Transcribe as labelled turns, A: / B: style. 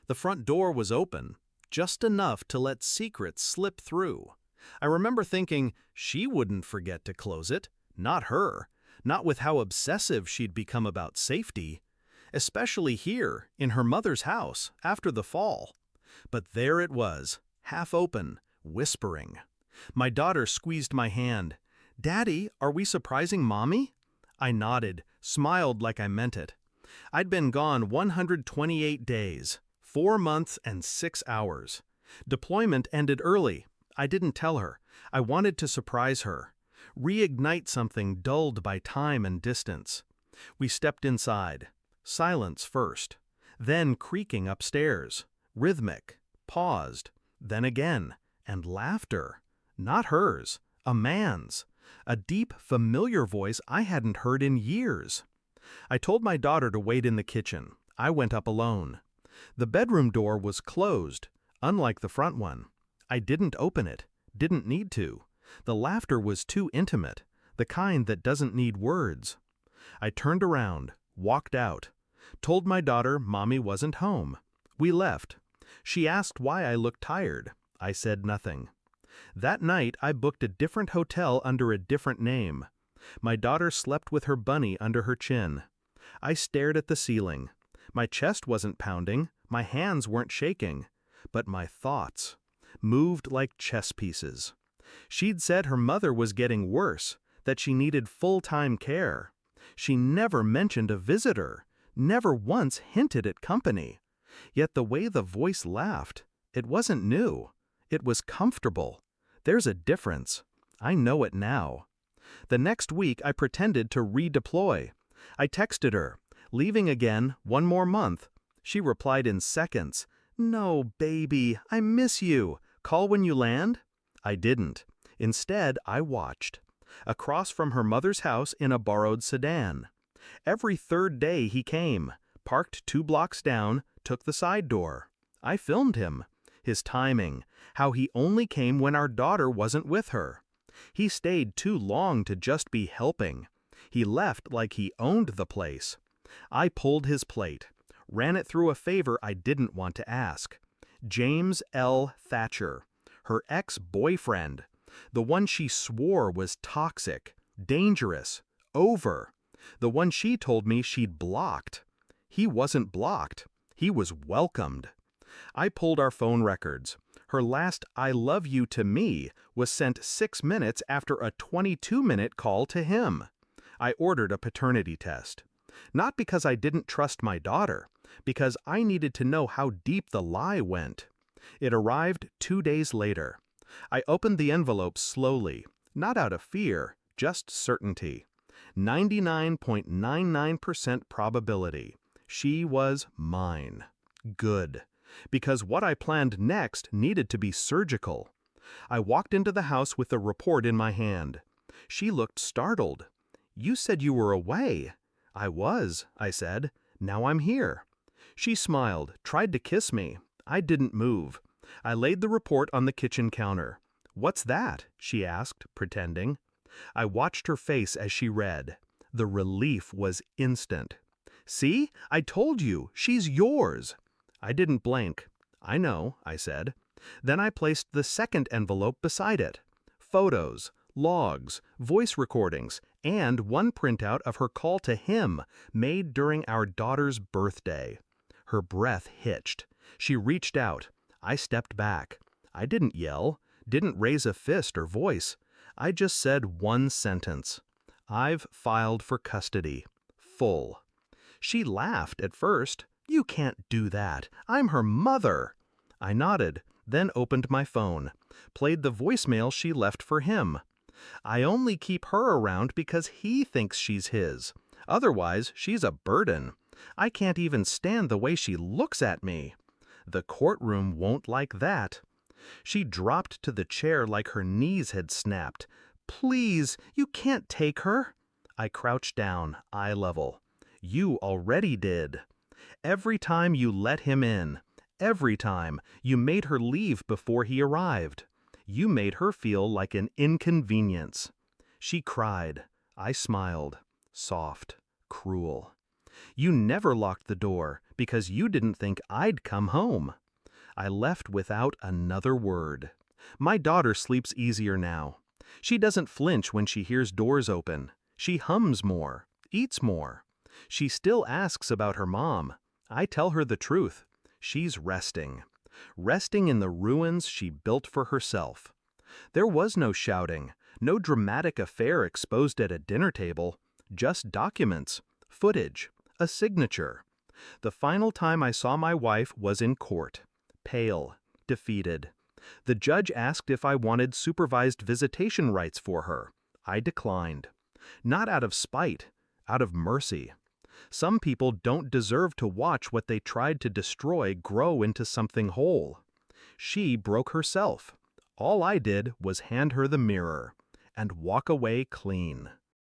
A: The front door was open, just enough to let secrets slip through. I remember thinking she wouldn't forget to close it, not her, not with how obsessive she'd become about safety, especially here in her mother's house after the fall. But there it was, half open, whispering. My daughter squeezed my hand. "Daddy, are we surprising Mommy?" I nodded, smiled like I meant it. I'd been gone 128 days, 4 months and 6 hours. Deployment ended early. I didn't tell her. I wanted to surprise her, reignite something dulled by time and distance. We stepped inside. Silence first, then creaking upstairs, rhythmic, paused, then again, and laughter. Not hers, a man's. A deep, familiar voice I hadn't heard in years. I told my daughter to wait in the kitchen. I went up alone. The bedroom door was closed, unlike the front one. I didn't open it, didn't need to. The laughter was too intimate, the kind that doesn't need words. I turned around, walked out, told my daughter Mommy wasn't home. We left. She asked why I looked tired. I said nothing. That night, I booked a different hotel under a different name. My daughter slept with her bunny under her chin. I stared at the ceiling. My chest wasn't pounding, my hands weren't shaking, but my thoughts moved like chess pieces. She'd said her mother was getting worse, that she needed full-time care. She never mentioned a visitor, never once hinted at company. Yet the way the voice laughed, it wasn't new. It was comfortable. There's a difference. I know it now. The next week, I pretended to redeploy. I texted her, "Leaving again, 1 more month." She replied in seconds, "No, baby, I miss you. Call when you land?" I didn't. Instead, I watched. Across from her mother's house in a borrowed sedan. Every third day he came, parked 2 blocks down, took the side door. I filmed him. His timing, how he only came when our daughter wasn't with her. He stayed too long to just be helping. He left like he owned the place. I pulled his plate, ran it through a favor I didn't want to ask. James L. Thatcher, her ex-boyfriend, the one she swore was toxic, dangerous, over, the one she told me she'd blocked. He wasn't blocked. He was welcomed. I pulled our phone records. Her last "I love you" to me was sent 6 minutes after a 22-minute call to him. I ordered a paternity test. Not because I didn't trust my daughter, because I needed to know how deep the lie went. It arrived 2 days later. I opened the envelope slowly, not out of fear, just certainty. 99.99% probability. She was mine. Good. Because what I planned next needed to be surgical. I walked into the house with the report in my hand. She looked startled. "You said you were away." "I was," I said. "Now I'm here." She smiled, tried to kiss me. I didn't move. I laid the report on the kitchen counter. "What's that?" she asked, pretending. I watched her face as she read. The relief was instant. "See? I told you, she's yours." I didn't blink. "I know," I said. Then I placed the second envelope beside it. Photos, logs, voice recordings, and one printout of her call to him, made during our daughter's birthday. Her breath hitched. She reached out. I stepped back. I didn't yell, didn't raise a fist or voice. I just said one sentence. "I've filed for custody. Full." She laughed at first. "You can't do that. I'm her mother." I nodded, then opened my phone, played the voicemail she left for him. "I only keep her around because he thinks she's his. Otherwise, she's a burden. I can't even stand the way she looks at me. The courtroom won't like that." She dropped to the chair like her knees had snapped. "Please, you can't take her." I crouched down, eye level. "You already did. Every time you let him in, every time you made her leave before he arrived. You made her feel like an inconvenience." She cried. I smiled. Soft, cruel. "You never locked the door, because you didn't think I'd come home." I left without another word. My daughter sleeps easier now. She doesn't flinch when she hears doors open. She hums more, eats more. She still asks about her mom. I tell her the truth. She's resting. Resting in the ruins she built for herself. There was no shouting, no dramatic affair exposed at a dinner table, just documents, footage, a signature. The final time I saw my wife was in court, pale, defeated. The judge asked if I wanted supervised visitation rights for her. I declined. Not out of spite, out of mercy. Some people don't deserve to watch what they tried to destroy grow into something whole. She broke herself. All I did was hand her the mirror and walk away clean.